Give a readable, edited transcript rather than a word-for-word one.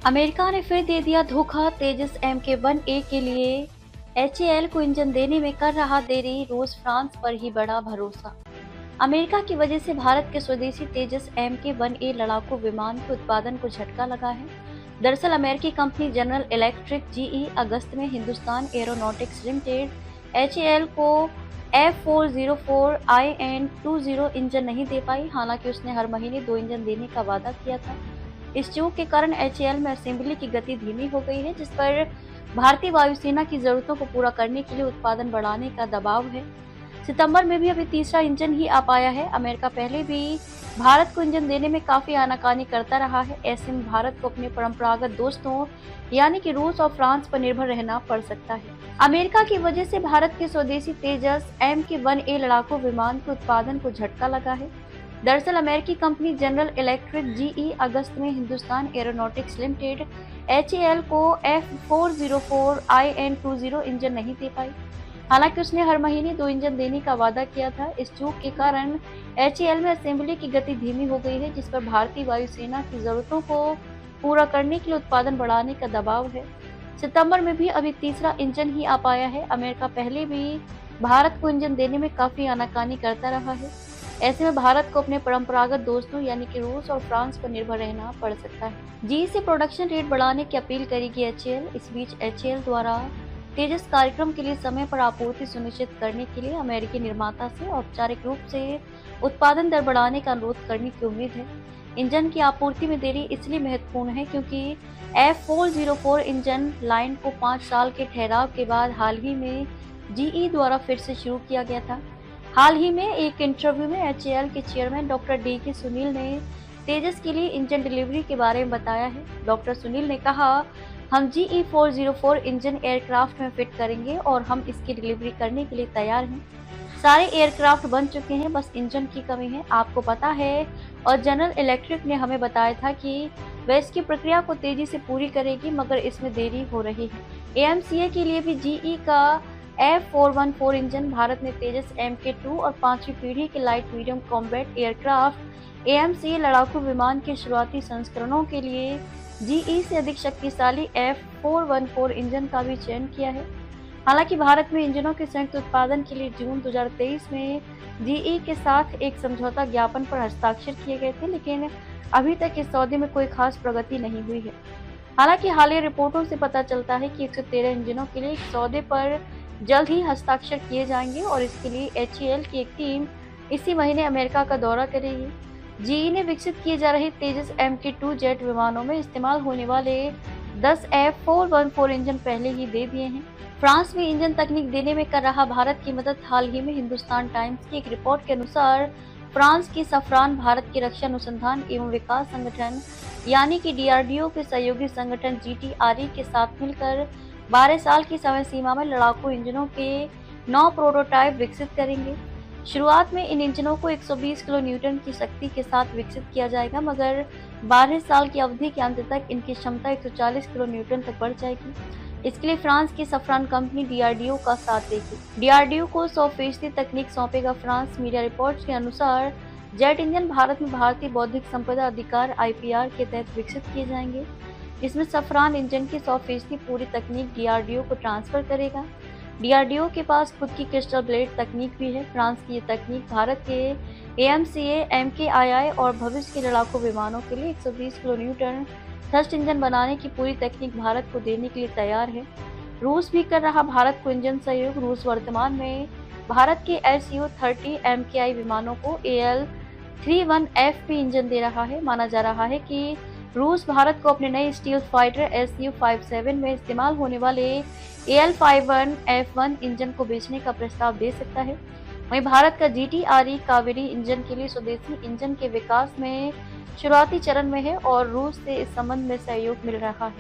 America ने फिर दे दिया धोखा। तेजस MK-1A के लिए HAL को इंजन देने में कर रहा देरी, रूस फ्रांस पर ही बड़ा भरोसा। अमेरिका की वजह से भारत के स्वदेशी तेजस MK-1A लड़ाकू विमान के उत्पादन को झटका लगा है। दरअसल अमेरिकी कंपनी जनरल इलेक्ट्रिक GE अगस्त में हिंदुस्तान एरोनॉटिक्स लिमिटेड HAL को F404IN20 इंजन नहीं दे पाई। हालांकि उसने हर महीने 2 इंजन देने का वादा किया था। इस चूक के कारण HAL में असेंबली की गति धीमी हो गई है, जिस पर भारतीय वायुसेना की जरूरतों को पूरा करने के लिए उत्पादन बढ़ाने का दबाव है। सितंबर में भी अभी तीसरा इंजन ही आ पाया है। अमेरिका पहले भी भारत को इंजन देने में काफी आनाकानी करता रहा है। ऐसे में भारत को अपने परंपरागत दोस्तों यानी कि रूस और फ्रांस पर निर्भर रहना पड़ सकता है। अमेरिका की वजह से भारत के स्वदेशी तेजस MK-1A लड़ाकू विमान के उत्पादन को झटका लगा है। दरअसल अमेरिकी कंपनी जनरल इलेक्ट्रिक GE अगस्त में हिंदुस्तान एरोनॉटिक्स लिमिटेड HAL को F404IN20 इंजन नहीं दे पाई। हालांकि उसने हर महीने 2 इंजन देने का वादा किया था। इस चूक के कारण HAL में असेंबली की गति धीमी हो गई है, जिस पर भारतीय वायुसेना की जरूरतों को पूरा करने के लिए उत्पादन बढ़ाने का दबाव है। सितंबर में भी अभी तीसरा इंजन ही आ पाया है। अमेरिका पहले भी भारत को इंजन देने में काफी आनाकानी करता रहा है। ऐसे में भारत को अपने परंपरागत दोस्तों यानी कि रूस और फ्रांस पर निर्भर रहना पड़ सकता है। GE से प्रोडक्शन रेट बढ़ाने की अपील करेगी HAL। इस बीच HAL द्वारा तेजस कार्यक्रम के लिए समय पर आपूर्ति सुनिश्चित करने के लिए अमेरिकी निर्माता से औपचारिक रूप से उत्पादन दर बढ़ाने का अनुरोध करने की उम्मीद है। इंजन की आपूर्ति में देरी इसलिए महत्वपूर्ण है क्योंकि F404 इंजन लाइन को 5 साल के ठहराव के बाद हाल ही में GE द्वारा फिर से शुरू किया गया था। हाल ही में एक इंटरव्यू में HAL के चेयरमैन डॉक्टर DK सुनील ने तेजस के लिए इंजन डिलीवरी के बारे में बताया है। डॉक्टर सुनील ने कहा, हम GE404 इंजन एयरक्राफ्ट में फिट करेंगे और हम इसकी डिलीवरी करने के लिए तैयार हैं। सारे एयरक्राफ्ट बन चुके हैं, बस इंजन की कमी है, आपको पता है। और जनरल इलेक्ट्रिक ने हमें बताया था कि वह इसकी प्रक्रिया को तेजी से पूरी करेगी, मगर इसमें देरी हो रही है। AMCA के लिए भी GE का F414 इंजन भारत में तेजस MK2 और 5वीं पीढ़ी के light medium combat aircraft AMCA लड़ाकू विमान के शुरुआती संस्करणों के लिए GE से अधिक शक्तिशाली F414 इंजन का भी चयन किया है। हालांकि भारत में इंजनों के संयुक्त उत्पादन के लिए जून 2023 में GE के साथ एक समझौता ज्ञापन पर हस्ताक्षर किए गए थे, लेकिन अभी तक इस सौदे में कोई खास प्रगति नहीं हुई है। हालांकि हालिया रिपोर्टों से पता चलता है कि 113 इंजनों के लिए इस सौदे पर जल्द ही हस्ताक्षर किए जाएंगे और इसके लिए HAL की एक टीम इसी महीने अमेरिका का दौरा करेगी। GE ने विकसित किए जा रहे तेजस MK2 जेट विमानों में इस्तेमाल होने वाले 10 F414 इंजन पहले ही दे दिए हैं। फ्रांस में इंजन तकनीक देने में कर रहा भारत की मदद। हाल ही में हिंदुस्तान टाइम्स की एक रिपोर्ट के अनुसार फ्रांस की सफरान भारत के रक्षा अनुसंधान एवं विकास संगठन यानी कि DRDO के सहयोगी संगठन GTRE के साथ मिलकर 12 साल की समय सीमा में लड़ाकू इंजनों के 9 प्रोटोटाइप विकसित करेंगे। शुरुआत में इन इंजनों को 120 किलो न्यूटन की शक्ति के साथ विकसित किया जाएगा, मगर 12 साल की अवधि के अंत तक इनकी क्षमता 140 किलो न्यूटन तक बढ़ जाएगी। इसके लिए फ्रांस की सफरान कंपनी DRDO का साथ देगी। DRDO को 100% तकनीक सौंपेगा फ्रांस। मीडिया रिपोर्ट्स के अनुसार जेट इंजन भारत में भारतीय बौद्धिक संपदा अधिकार IPR के तहत विकसित किए जाएंगे। इसमें सफरान इंजन की 100% पूरी तकनीक DRDO को ट्रांसफर करेगा। DRDO के पास खुद की क्रिस्टल ब्लेड तकनीक भी है। फ्रांस की ये तकनीक भारत के AMCA, MKII और भविष्य के लड़ाकू विमानों के लिए 120 किलो न्यूटन थ्रस्ट इंजन बनाने की पूरी तकनीक भारत को देने के लिए तैयार है। रूस भी कर रहा भारत को इंजन सहयोग। रूस वर्तमान में भारत के Su-30 MKI विमानों को AL-31FP इंजन दे रहा है। माना जा रहा है कि रूस भारत को अपने नए स्टील फाइटर Su-57 में इस्तेमाल होने वाले AL-51F1 इंजन को बेचने का प्रस्ताव दे सकता है। वहीं भारत का GTRE कावेरी इंजन के लिए स्वदेशी इंजन के विकास में शुरुआती चरण में है और रूस से इस संबंध में सहयोग मिल रहा है।